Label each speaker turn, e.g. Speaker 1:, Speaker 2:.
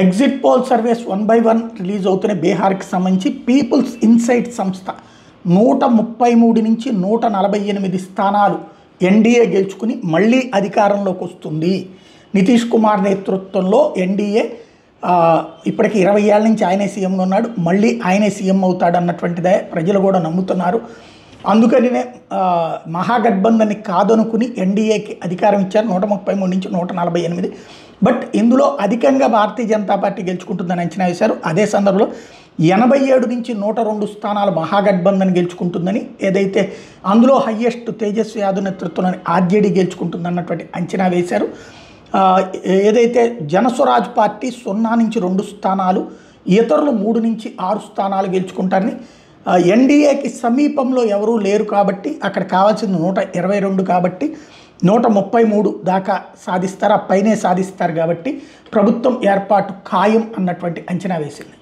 Speaker 1: Exit poll surveys 1 by 1 release అవుతున్న బీహార్కి సంబంధించి peoples insight సంస్థ 133 నుంచి 148 స్థానాలు ఎన్డీఏ గెలుచుకుని మళ్ళీ అధికారంలోకి వస్తుంది. నితీష్ కుమార్ నేతృత్వంలో ఎన్డీఏ ఇప్పటికి 20 ఏళ్ల నుంచి ఆయనే సీఎంగా ఉన్నాడు, మళ్ళీ ఆయనే సీఎం అవుతాడు అన్నటువంటిదే ప్రజలు కూడా నమ్ముతున్నారు. అందుకనినే మహాగఠబంధన్ని కాదనుకుని ఎన్డీఏకి అధికారం ఇచ్చారు 133 నుంచి 148. బట్ ఇందులో అధికంగా భారతీయ జనతా పార్టీ గెలుచుకుంటుందని అంచనా వేశారు. అదే సందర్భంలో 87 నుంచి 102 స్థానాలు మహాగఠబంధన్ గెలుచుకుంటుందని, ఏదైతే అందులో హయ్యెస్ట్ తేజస్వి యాదవ్ నేతృత్వంలోని ఆర్జేడీ గెలుచుకుంటుంది అన్నటువంటి అంచనా వేశారు. ఏదైతే జనస్వరాజ్ పార్టీ 0 నుంచి 2 స్థానాలు, ఇతరులు 3 నుంచి 6 స్థానాలు గెలుచుకుంటారని, ఎన్డీఏకి సమీపంలో ఎవరూ లేరు కాబట్టి అక్కడ కావాల్సింది 122 కాబట్టి 133 దాకా సాధిస్తారు, ఆ పైనే సాధిస్తారు కాబట్టి ప్రభుత్వం ఏర్పాటు ఖాయం అన్నటువంటి అంచనా వేసింది.